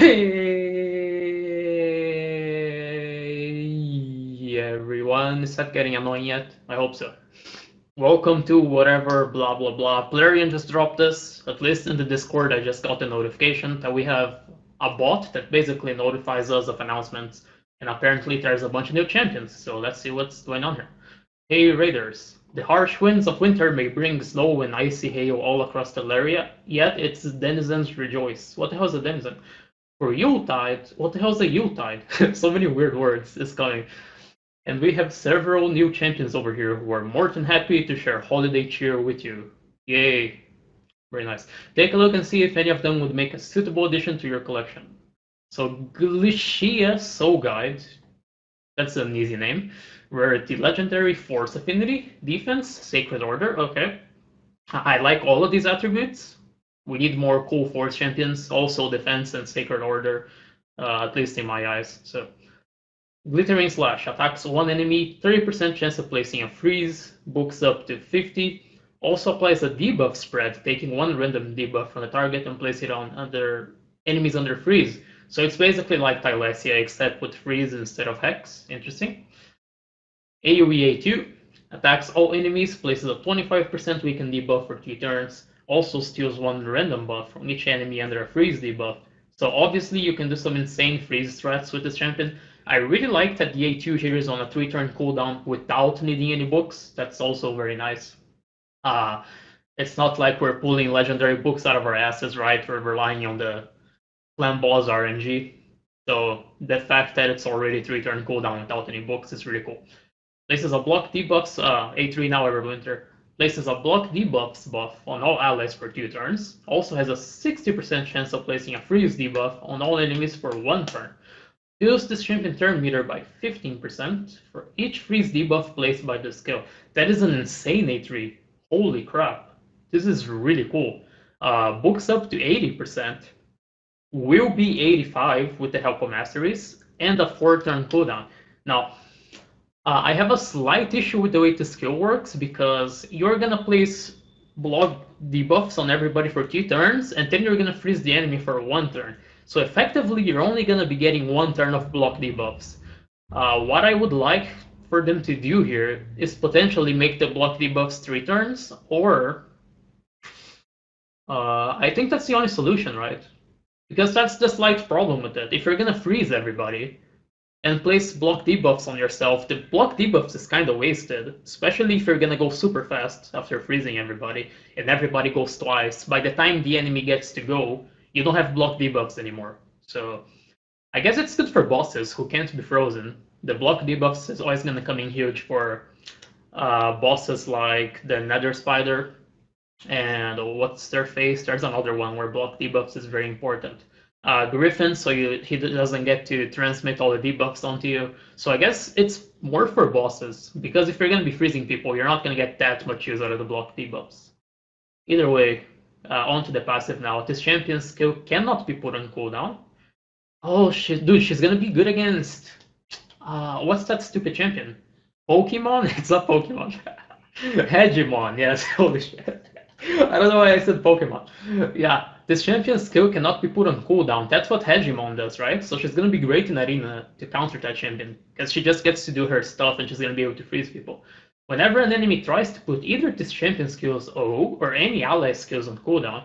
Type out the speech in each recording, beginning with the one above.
Hey everyone, is that getting annoying yet? I hope so. Welcome to whatever blah blah blah. Plarian just dropped this. At least in the Discord, I just got a notification that we have a bot that basically notifies us of announcements. And apparently there's a bunch of new champions, so let's see what's going on here. Hey Raiders, the harsh winds of winter may bring snow and icy hail all across the area, yet its denizens rejoice. What the hell is a denizen? For Yuletide, what the hell is a Yuletide? So many weird words is coming. And we have several new champions over here who are more than happy to share holiday cheer with you. Yay. Very nice. Take a look and see if any of them would make a suitable addition to your collection. So Glishia Soul Guide, that's an easy name. Rarity Legendary, Force Affinity, Defense, Sacred Order, okay. I like all of these attributes. We need more cool Force champions, also Defense and Sacred Order, at least in my eyes. So, Glittering Slash attacks one enemy, 30% chance of placing a freeze, books up to 50. Also applies a debuff spread, taking one random debuff from the target and place it on other enemies under freeze. So it's basically like Tylesia, except with freeze instead of hex. Interesting. AoE A2 attacks all enemies, places a 25% weaken debuff for 3 turns, also steals one random buff from each enemy under a freeze debuff. So obviously you can do some insane freeze threats with this champion. I really like that the A2 here is on a 3-turn cooldown without needing any books. That's also very nice. It's not like we're pulling legendary books out of our asses, right? We're relying on the Clan Boss RNG. So the fact that it's already 3-turn cooldown without any books is really cool. Places a block debuffs, A3 now Everwinter. Places a block debuffs buff on all allies for 2 turns. Also has a 60% chance of placing a freeze debuff on all enemies for 1 turn. Fills this champion turn meter by 15% for each freeze debuff placed by the skill. That is an insane A3. Holy crap. This is really cool. Books up to 80%. Will be 85 with the help of masteries. And a 4-turn cooldown. Now, I have a slight issue with the way the skill works because you're gonna place block debuffs on everybody for 2 turns, and then you're gonna freeze the enemy for 1 turn. So effectively, you're only gonna be getting 1 turn of block debuffs. What I would like for them to do here is potentially make the block debuffs 3 turns, or I think that's the only solution, right? Because that's the slight problem with it. If you're gonna freeze everybody, and place block debuffs on yourself, the block debuffs is kind of wasted, especially if you're gonna go super fast after freezing everybody, and everybody goes twice. By the time the enemy gets to go, you don't have block debuffs anymore. So I guess it's good for bosses who can't be frozen. The block debuffs is always gonna come in huge for bosses like the Nether Spider, and what's their face? There's another one where block debuffs is very important. Griffin, so he doesn't get to transmit all the debuffs onto you. So I guess it's more for bosses, because if you're going to be freezing people, you're not going to get that much use out of the block debuffs. Either way, onto the passive now. This champion's skill cannot be put on cooldown. Oh shit, dude, she's going to be good against... what's that stupid champion? Pokemon? It's not Pokemon. Hegemon, yes, holy shit. I don't know why I said Pokemon. Yeah, this champion's skill cannot be put on cooldown. That's what Hegemon does, right? So she's gonna be great in Arena to counter that champion, because she just gets to do her stuff and she's gonna be able to freeze people. Whenever an enemy tries to put either this champion skill's O or any ally skills on cooldown,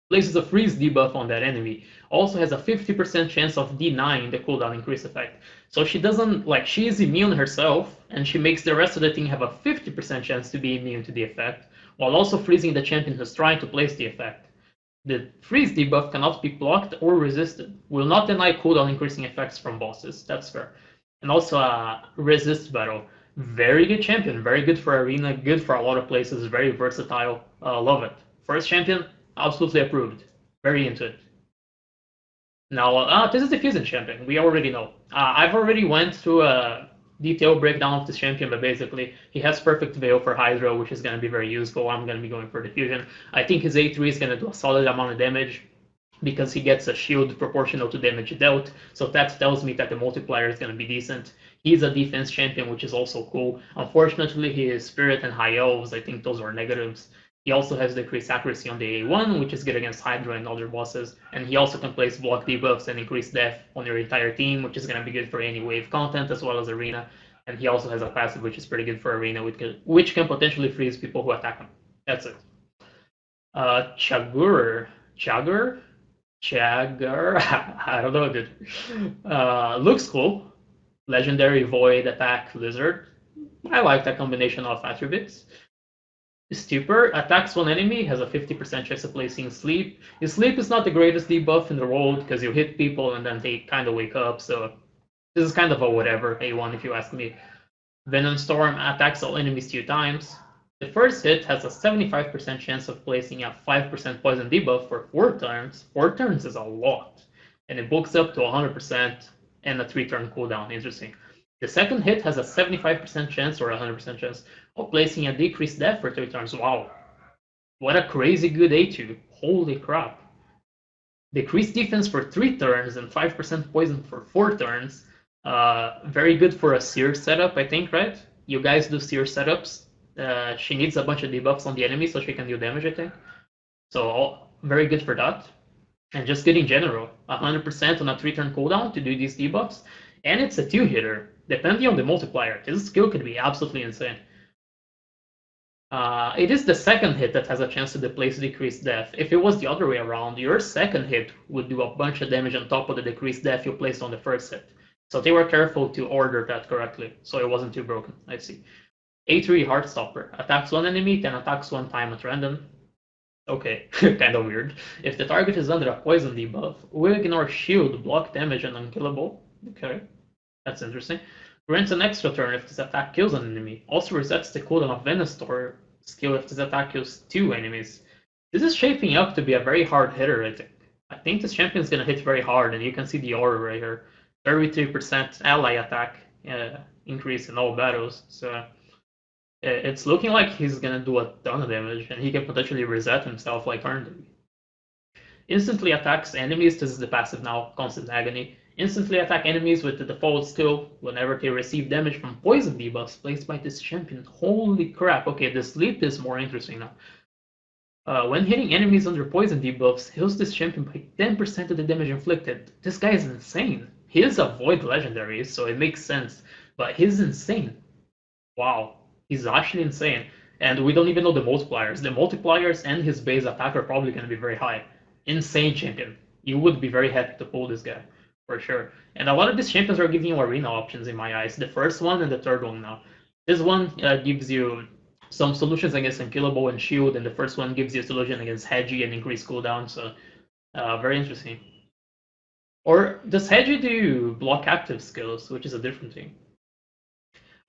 places a freeze debuff on that enemy. Also has a 50% chance of denying the cooldown increase effect. So she doesn't, like, she is immune herself, and she makes the rest of the team have a 50% chance to be immune to the effect, while also freezing the champion who's trying to place the effect. The freeze debuff cannot be blocked or resisted. Will not deny cooldown increasing effects from bosses, that's fair. And also resist battle. Very good champion, very good for arena, good for a lot of places, very versatile. Love it. First champion, absolutely approved. Very into it. Now, this is the Fusion champion. We already know. I've already went through a detailed breakdown of this champion, but basically, he has Perfect Veil for Hydra, which is going to be very useful. I'm going to be going for the Fusion. I think his A3 is going to do a solid amount of damage because he gets a shield proportional to damage dealt, so that tells me that the multiplier is going to be decent. He's a defense champion, which is also cool. Unfortunately, his Spirit and High Elves, I think those are negatives. He also has decreased accuracy on the A1, which is good against Hydra and other bosses, and he also can place block debuffs and increase death on your entire team, which is going to be good for any wave content as well as arena. And he also has a passive which is pretty good for arena, which can potentially freeze people who attack him. That's it. Chagger, I don't know, dude. Looks cool. Legendary Void Attack Lizard. I like that combination of attributes. Stupor attacks one enemy, has a 50% chance of placing Sleep. His Sleep is not the greatest debuff in the world because you hit people and then they kind of wake up, so this is kind of a whatever A1 if you ask me. Venom Storm attacks all enemies 2 times. The first hit has a 75% chance of placing a 5% poison debuff for 4 turns. 4 turns is a lot. And it bulks up to 100% and a 3-turn cooldown. Interesting. The second hit has a 75% chance or 100% chance of placing a decreased death for 3 turns. Wow. What a crazy good A2. Holy crap. Decreased defense for 3 turns and 5% poison for 4 turns. Very good for a Seer setup, I think, right? You guys do Seer setups. She needs a bunch of debuffs on the enemy so she can do damage, I think. So very good for that. And just good in general. 100% on a 3-turn cooldown to do these debuffs. And it's a 2-hitter. Depending on the multiplier, this skill could be absolutely insane. It is the second hit that has a chance to displace decreased death. If it was the other way around, your second hit would do a bunch of damage on top of the decreased death you placed on the first hit. So they were careful to order that correctly, so it wasn't too broken. I see. A3 Heartstopper. Attacks one enemy, then attacks 1 time at random. Okay, kind of weird. If the target is under a poison debuff, we ignore shield, block damage, and unkillable. Okay, that's interesting. Grants an extra turn if this attack kills an enemy. Also resets the cooldown of Venostor skill if this attack kills 2 enemies. This is shaping up to be a very hard hitter, I think. I think this champion is going to hit very hard, and you can see the aura right here. 33% ally attack increase in all battles. So it's looking like he's going to do a ton of damage, and he can potentially reset himself like Karn did. Instantly attacks enemies. This is the passive now, Constant Agony. Instantly attack enemies with the default skill whenever they receive damage from poison debuffs placed by this champion. Holy crap. Okay, the sleep is more interesting now. When hitting enemies under poison debuffs, heals this champion by 10% of the damage inflicted. This guy is insane. He is a Void legendary, so it makes sense. But he's insane. Wow. He's actually insane. And we don't even know the multipliers. The multipliers and his base attack are probably going to be very high. Insane champion. You would be very happy to pull this guy, for sure. And a lot of these champions are giving you arena options in my eyes. The first one and the third one now. This one gives you some solutions against Unkillable and Shield, and the first one gives you a solution against Hedgie and increased cooldown, so very interesting. Or does Hedgie do block active skills, which is a different thing?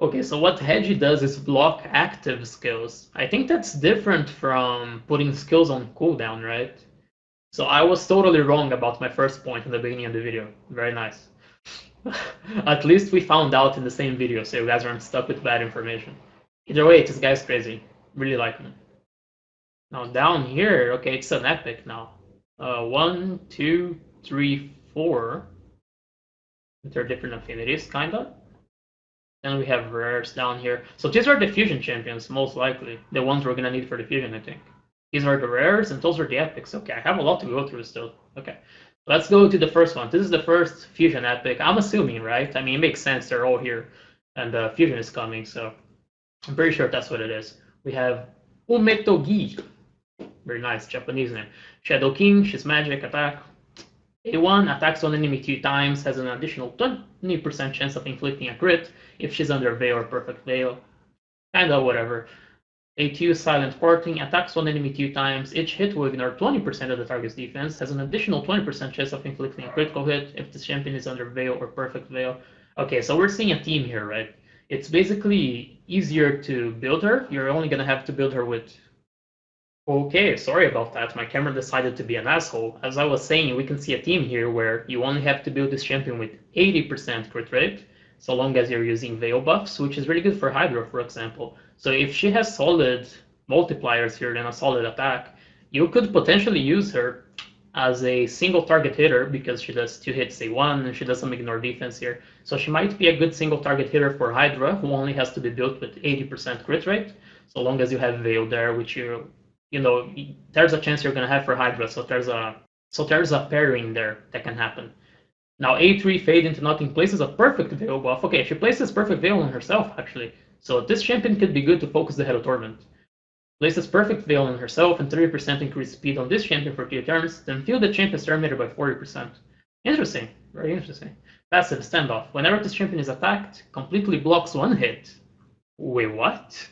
Okay, so what Hedgie does is block active skills. I think that's different from putting skills on cooldown, right? So I was totally wrong about my first point in the beginning of the video. Very nice. At least we found out in the same video, so you guys aren't stuck with bad information. Either way, this guy's crazy. Really like him. Now down here, okay, it's an epic now. 1, 2, 3, 4. They're different affinities, kinda. Then we have rares down here. So these are the fusion champions, most likely. The ones we're gonna need for the fusion, I think. These are the rares, and those are the epics. Okay, I have a lot to go through still. Okay, let's go to the first one. This is the first fusion epic. I'm assuming, right? I mean, it makes sense. They're all here, and fusion is coming, so I'm pretty sure that's what it is. We have Umetogi. Very nice Japanese name. Shadow King. She's magic attack. A1 attacks on enemy 2 times, has an additional 20% chance of inflicting a crit if she's under Veil or Perfect Veil. Kinda whatever. A2 Silent Parting attacks one enemy 2 times. Each hit will ignore 20% of the target's defense, has an additional 20% chance of inflicting a critical hit if the champion is under Veil or Perfect Veil. Okay, so we're seeing a theme here, right? It's basically easier to build her. You're only gonna have to build her with... Okay, sorry about that. My camera decided to be an asshole. As I was saying, we can see a theme here where you only have to build this champion with 80% crit rate, so long as you're using Veil buffs, which is really good for Hydra, for example. So if she has solid multipliers here and a solid attack, you could potentially use her as a single target hitter because she does 2 hits A1 and she doesn't ignore defense here. So she might be a good single target hitter for Hydra, who only has to be built with 80% crit rate, so long as you have Veil there, which you you know, there's a chance you're gonna have for Hydra, so there's a pairing there that can happen. Now A3 Fade into Nothing places a perfect Veil buff. Okay, she places perfect Veil on herself actually. So this champion could be good to focus the Head of Torment. Places perfect Veil on herself and 30% increased speed on this champion for 2 turns, then fill the champion's turn meter by 40%. Interesting, very interesting. Passive Standoff. Whenever this champion is attacked, completely blocks one hit. Wait, what?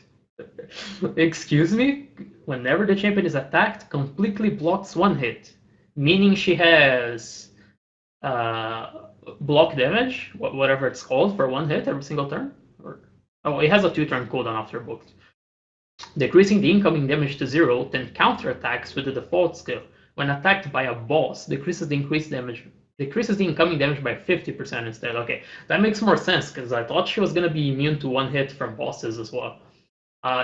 Excuse me? Whenever the champion is attacked, completely blocks one hit. Meaning she has block damage, whatever it's called, for one hit every single turn? Oh, it has a 2-turn cooldown after booked. Decreasing the incoming damage to 0, then counterattacks with the default skill. When attacked by a boss, decreases the incoming damage by 50% instead. Okay, that makes more sense, because I thought she was going to be immune to one hit from bosses as well.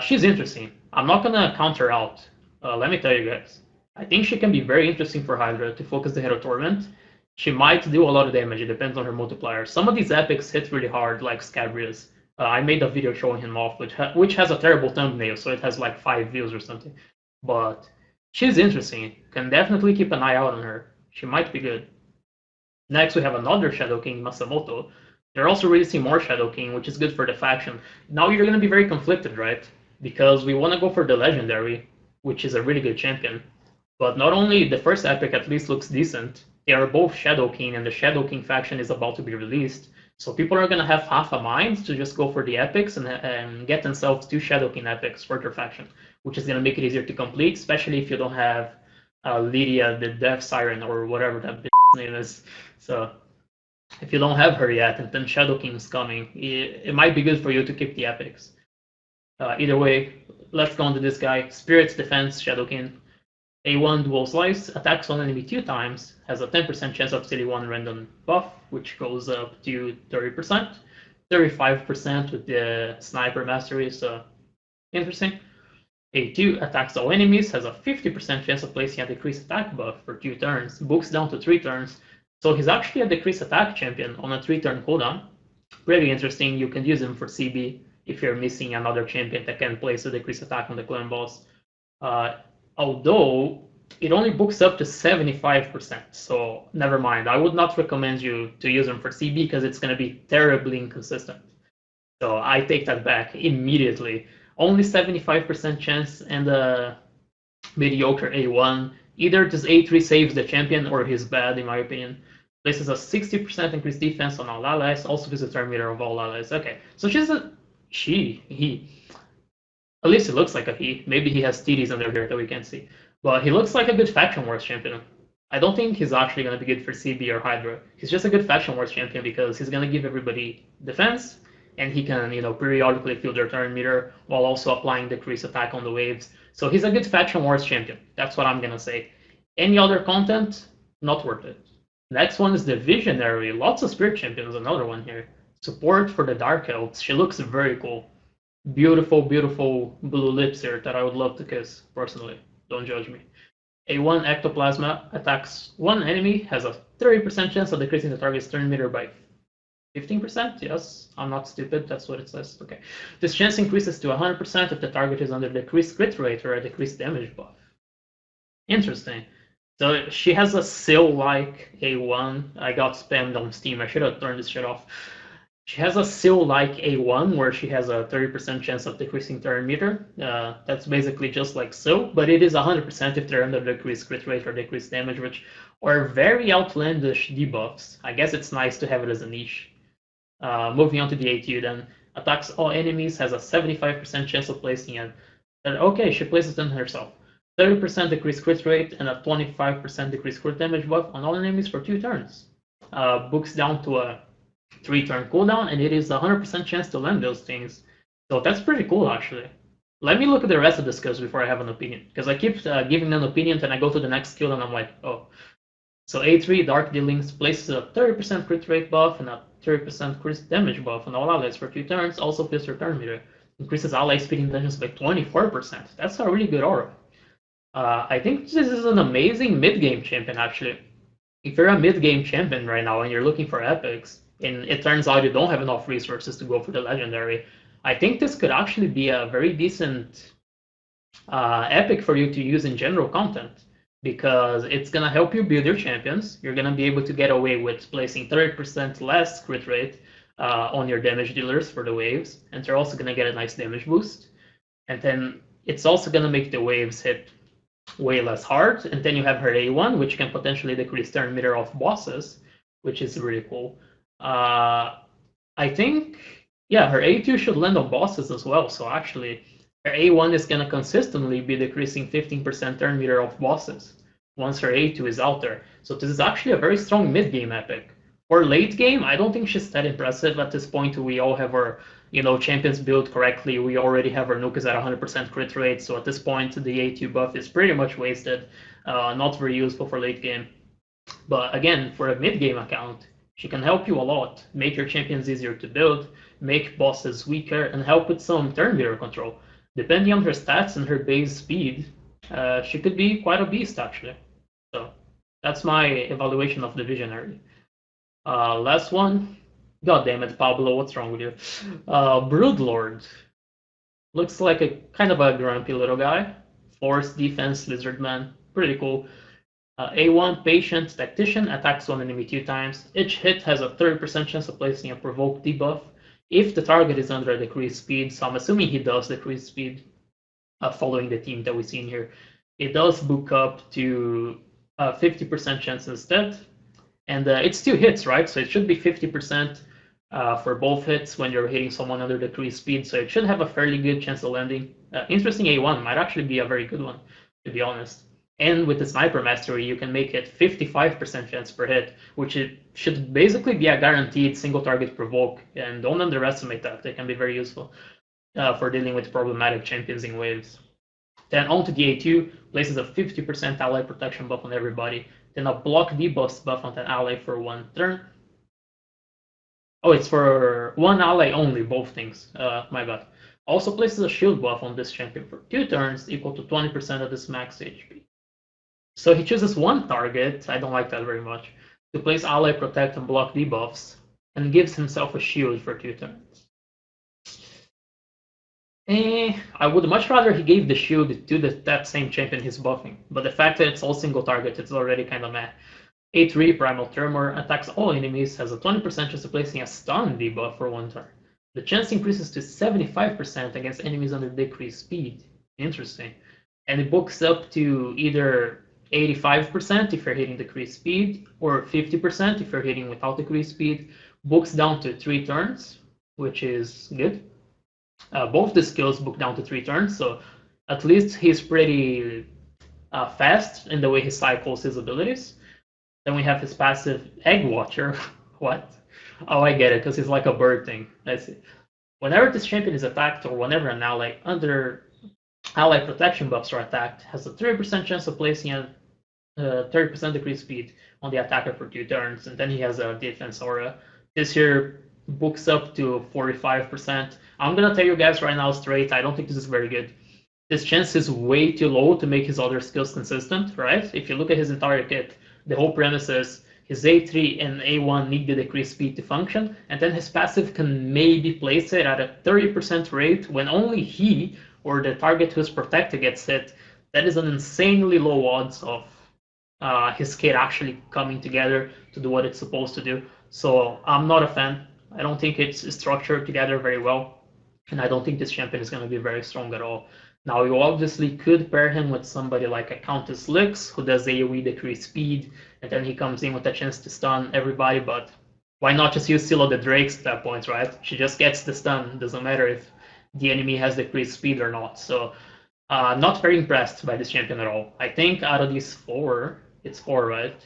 She's interesting. I'm not going to counter out. Let me tell you guys. I think she can be very interesting for Hydra to focus the Head of Torment. She might do a lot of damage, it depends on her multiplier. Some of these epics hit really hard, like Scabrius. I made a video showing him off, which has a terrible thumbnail, so it has like 5 views or something. But she's interesting. Can definitely keep an eye out on her. She might be good. Next, we have another Shadow King, Masamoto. They're also releasing more Shadow King, which is good for the faction. Now you're going to be very conflicted, right? Because we want to go for the Legendary, which is a really good champion. But not only the first epic at least looks decent, they are both Shadow King, and the Shadow King faction is about to be released. So people are going to have half a mind to just go for the epics and get themselves 2 Shadow King epics for their faction, which is going to make it easier to complete, especially if you don't have Lydia, the Death Siren, or whatever that bitch name is. So if you don't have her yet, and then Shadow King's coming, it might be good for you to keep the epics. Either way, let's go on to this guy. Spirit's Defense, Shadow King. A1 Dual Slice, attacks on enemy 2 times, has a 10% chance of city 1 random buff, which goes up to 30%. 35% with the Sniper Mastery, so interesting. A2 attacks all enemies, has a 50% chance of placing a decreased attack buff for 2 turns, books down to 3 turns. So he's actually a decreased attack champion on a 3-turn cooldown. Pretty interesting, you can use him for CB if you're missing another champion that can place a decreased attack on the clan boss. Although it only books up to 75%, so never mind. I would not recommend you to use them for CB because it's going to be terribly inconsistent. So I take that back immediately. Only 75% chance and a mediocre A1. Either this A3 saves the champion or he's bad, in my opinion. Places a 60% increased defense on all allies, also gives a turn meter of all allies. Okay, so he. At least it looks like a he. Maybe he has titties under here that we can't see. But he looks like a good Faction Wars champion. I don't think he's actually going to be good for CB or Hydra. He's just a good Faction Wars champion because he's going to give everybody defense, and he can, periodically fill their turn meter while also applying decreased attack on the waves. So he's a good Faction Wars champion. That's what I'm going to say. Any other content, not worth it. Next one is the Visionary. Lots of Spirit Champions, another one here. Support for the Dark Elves. She looks very cool. Beautiful, beautiful blue lips here that I would love to kiss, personally. Don't judge me. A1 Ectoplasma attacks one enemy, has a 30% chance of decreasing the target's turn meter by 15%. Yes, I'm not stupid, that's what it says. Okay. This chance increases to 100% if the target is under decreased crit rate or a decreased damage buff. Interesting. So she has a Syl-like A1. I got spammed on Steam. I should have turned this shit off. She has a Syl-like A1 where she has a 30% chance of decreasing turn meter. That's basically just like Syl, but it is 100% if they're under decreased crit rate or decreased damage, which are very outlandish debuffs. I guess it's nice to have it as a niche. Moving on to the A2 then. Attacks all enemies, has a 75% chance of placing it. Okay, she places them herself. 30% decreased crit rate and a 25% decreased crit damage buff on all enemies for 2 turns. Books down to a 3-turn cooldown, and it is a 100% chance to land those things. So that's pretty cool, actually. Let me look at the rest of the skills before I have an opinion, because I keep giving an opinion, then I go to the next skill, and I'm like, oh. So A3, Dark Dealings, places a 30% crit rate buff and a 30% crit damage buff on all allies for 2 turns, also fills your turn meter. Increases ally speed in dungeons by 24%. That's a really good aura. I think this is an amazing mid-game champion, actually. If you're a mid-game champion right now and you're looking for epics, and it turns out you don't have enough resources to go for the legendary, I think this could actually be a very decent epic for you to use in general content because it's gonna help you build your champions. You're gonna be able to get away with placing 30% less crit rate on your damage dealers for the waves, and they're also gonna get a nice damage boost. And then it's also gonna make the waves hit way less hard. And then you have her A1, which can potentially decrease turn meter of bosses, which is really cool. I think, yeah, her A2 should land on bosses as well. So actually, her A1 is going to consistently be decreasing 15% turn meter of bosses once her A2 is out there. So this is actually a very strong mid-game epic. For late game, I don't think she's that impressive at this point. We all have our, champions built correctly. We already have our Nukas at 100% crit rate. So at this point, the A2 buff is pretty much wasted. Not very useful for late game. But again, for a mid-game account, she can help you a lot, make your champions easier to build, make bosses weaker, and help with some turn meter control. Depending on her stats and her base speed, she could be quite a beast, actually. So that's my evaluation of the Visionary. Last one. God damn it, Pablo, what's wrong with you? Broodlord. Looks like a kind of a grumpy little guy. Force, defense, lizardman. Pretty cool. A1, Patient, Tactician, attacks one enemy 2 times. Each hit has a 30% chance of placing a Provoke debuff if the target is under a decreased speed. So I'm assuming he does decrease speed following the theme that we've seen here. It does book up to 50% chance instead. And it's 2 hits, right? So it should be 50% for both hits when you're hitting someone under decreased speed. So it should have a fairly good chance of landing. Interesting A1 might actually be a very good one, to be honest. And with the Sniper Mastery, you can make it 55% chance per hit, which it should basically be a guaranteed single target provoke. And don't underestimate that. They can be very useful for dealing with problematic champions in waves. Then onto the A2, places a 50% ally protection buff on everybody. Then a block debuff buff on an ally for 1 turn. Oh, it's for 1 ally only, both things. My bad. Also places a shield buff on this champion for 2 turns, equal to 20% of this max HP. So he chooses 1 target, I don't like that very much, to place ally protect and block debuffs, and gives himself a shield for 2 turns. I would much rather he gave the shield to that same champion he's buffing, but the fact that it's all single target, it's already kind of meh. A3 Primal Tremor attacks all enemies, has a 20% chance of placing a stun debuff for 1 turn. The chance increases to 75% against enemies under decreased speed. Interesting. And it books up to either 85% if you're hitting decreased speed, or 50% if you're hitting without decreased speed. Books down to 3 turns, which is good. Both the skills book down to 3 turns, so at least he's pretty fast in the way he cycles his abilities. Then we have his passive Egg Watcher. What? Oh, I get it, because he's like a bird thing. I see. Whenever this champion is attacked, or whenever an ally under ally protection buffs are attacked, has a 30% chance of placing a 30% decreased speed on the attacker for 2 turns, and then he has a defense aura. This here books up to 45%. I'm gonna tell you guys right now straight, I don't think this is very good. This chance is way too low to make his other skills consistent, right? If you look at his entire kit, the whole premise is his A3 and A1 need the decreased speed to function, and then his passive can maybe place it at a 30% rate when only he or the target who's protected gets hit. That is an insanely low odds of his kit actually coming together to do what it's supposed to do. So I'm not a fan. I don't think it's structured together very well, and I don't think this champion is going to be very strong at all. Now, you obviously could pair him with somebody like a Countess Lix, who does AoE decrease speed, and then he comes in with a chance to stun everybody, but why not just use Scylla the Drakes at that point, right? She just gets the stun. It doesn't matter if the enemy has decreased speed or not. So, not very impressed by this champion at all. I think out of these 4, it's 4, right?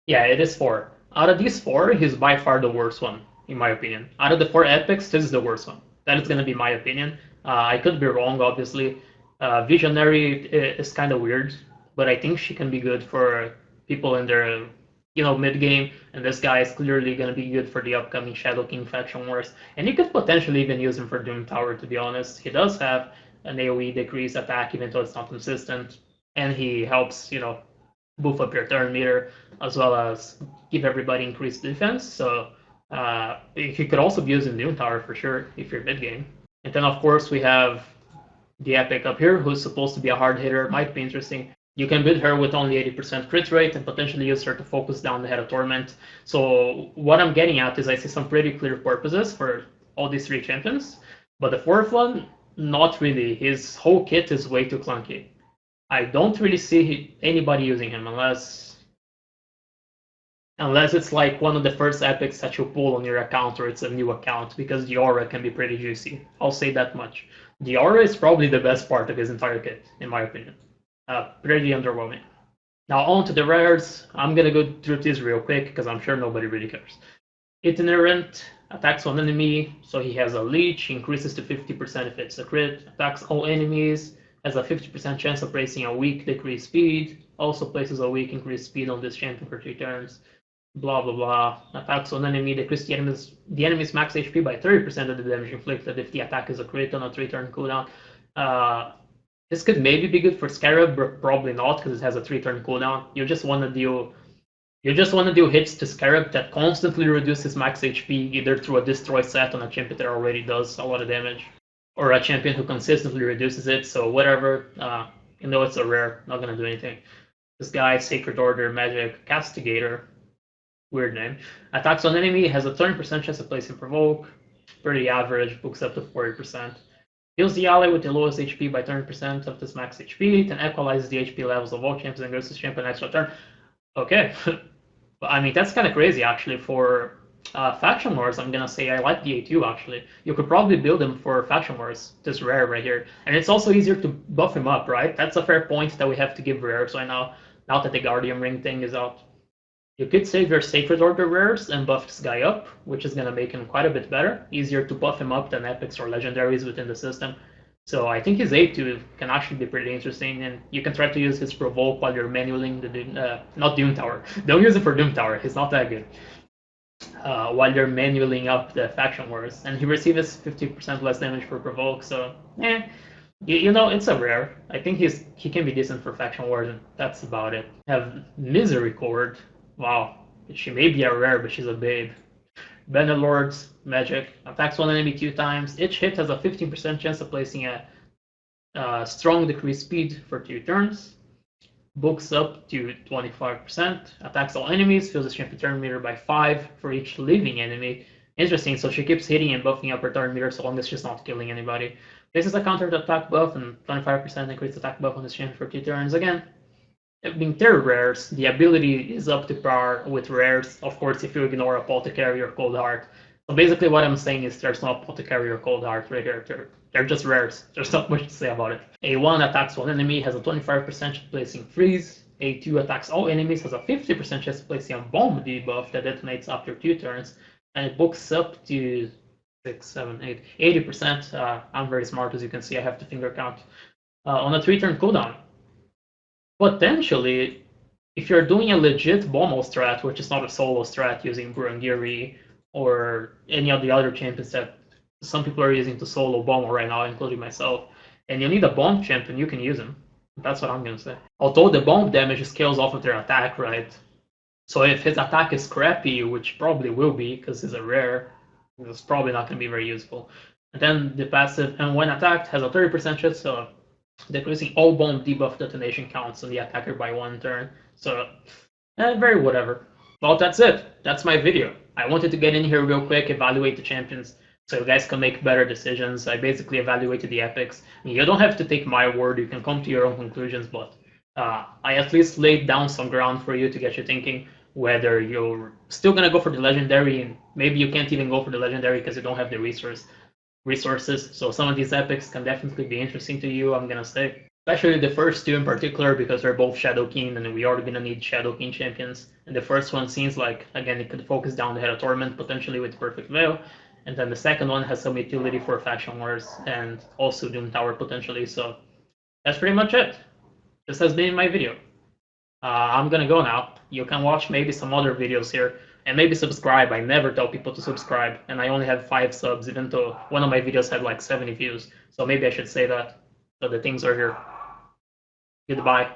Yeah, it is 4. Out of these 4, he's by far the worst one, in my opinion. Out of the 4 epics, this is the worst one. That is going to be my opinion. I could be wrong, obviously. Visionary is kind of weird, but I think she can be good for people in their, mid game. And this guy is clearly going to be good for the upcoming Shadow King faction wars. And you could potentially even use him for Doom Tower, to be honest. He does have an AoE decrease attack, even though it's not consistent, and he helps, boof up your turn meter as well as give everybody increased defense. So he could also be used in Doom Tower for sure if you're mid game. And then of course we have the epic up here, who's supposed to be a hard hitter, might be interesting. You can build her with only 80% crit rate and potentially use her to focus down the Head of Torment. So what I'm getting at is I see some pretty clear purposes for all these three champions, but the fourth one, not really. His whole kit is way too clunky. I don't really see anybody using him unless it's like one of the first epics that you pull on your account or it's a new account, because the aura can be pretty juicy. I'll say that much. The aura is probably the best part of his entire kit, in my opinion. Pretty underwhelming. Now on to the rares. I'm gonna go through these real quick because I'm sure nobody really cares. Itinerant attacks one enemy, so he has a leech, increases to 50% if it's a crit, attacks all enemies, has a 50% chance of placing a weak decreased speed, also places a weak increased speed on this champion for 3 turns, blah blah blah. Attacks on enemy, decrease the enemy's max HP by 30% of the damage inflicted if the attack is a crit on a 3-turn cooldown. This could maybe be good for Scarab, but probably not because it has a 3-turn cooldown. You just want to deal hits to Scarab that constantly reduces max HP, either through a destroy set on a champion that already does a lot of damage, or a champion who consistently reduces it. So whatever, it's a rare, not gonna do anything. This guy, Sacred Order Magic Castigator, weird name. Attacks on enemy, has a 30% chance of placing provoke, pretty average, books up to 40%. Heals the ally with the lowest HP by 30% of this max HP, then equalizes the HP levels of all champions and gives this champion an extra turn. Okay. I mean, that's kind of crazy, actually. For Faction Wars, I'm going to say I like the A2, actually. You could probably build him for Faction Wars, this rare right here. And it's also easier to buff him up, right? That's a fair point that we have to give rares right now that the Guardian Ring thing is out. You could save your Sacred Order rares and buff this guy up, which is going to make him quite a bit better. Easier to buff him up than epics or legendaries within the system. So I think his A2 can actually be pretty interesting, and you can try to use his provoke while you're manualing the not Doom Tower. Don't use it for Doom Tower, he's not that good. While you're manualing up the Faction Wars, and he receives 50% less damage for provoke, so it's a rare. I think he can be decent for Faction Wars, and that's about it. Have Misericorde. Wow, she may be a rare, but she's a babe. Bannerlord's Magic. Attacks one enemy 2 times. Each hit has a 15% chance of placing a strong decreased speed for 2 turns. Books up to 25%. Attacks all enemies. Fills the champion turn meter by 5 for each living enemy. Interesting, so she keeps hitting and buffing up her turn meter so long as she's not killing anybody. This is a counter attack buff and 25% increased attack buff on this champion for 2 turns. Again, being third rares, the ability is up to par with rares, of course, if you ignore Apothecary or Cold Heart. So basically what I'm saying is there's no Apothecary or Cold Heart right here. They're just rares. There's not much to say about it. A1 attacks one enemy, has a 25% chance of placing freeze. A2 attacks all enemies, has a 50% chance of placing a bomb debuff that detonates after 2 turns. And it books up to 6, 7, 8, 80%. I'm very smart, as you can see. I have to finger count. On a 3-turn cooldown. Potentially, if you're doing a legit Bomo strat, which is not a solo strat using Burangiri or any of the other champions that some people are using to solo Bomo right now, including myself, and you need a bomb champion, you can use him. That's what I'm gonna say. Although the bomb damage scales off of their attack, right? So if his attack is crappy, which probably will be because he's a rare, it's probably not gonna be very useful. And then the passive, and when attacked, has a 30% chance of decreasing all bomb debuff detonation counts on the attacker by 1 turn. So, very whatever. Well, that's it. That's my video. I wanted to get in here real quick, evaluate the champions, so you guys can make better decisions. I basically evaluated the epics. You don't have to take my word, you can come to your own conclusions, but I at least laid down some ground for you to get you thinking whether you're still gonna go for the legendary, and maybe you can't even go for the legendary because you don't have the resources. So some of these epics can definitely be interesting to you, I'm gonna say. Especially the first 2 in particular, because they're both Shadowkin, and we are gonna need Shadowkin champions. And the first one seems like, again, it could focus down the Head of Torment, potentially with Perfect Veil. And then the second one has some utility for Faction Wars, and also Doom Tower potentially, so that's pretty much it. This has been my video. I'm gonna go now. You can watch maybe some other videos here, and maybe subscribe. I never tell people to subscribe, and I only have 5 subs, even though one of my videos had like 70 views. So maybe I should say that, so the things are here. Goodbye.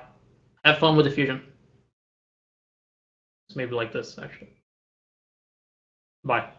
Have fun with the fusion. It's maybe like this, actually. Bye.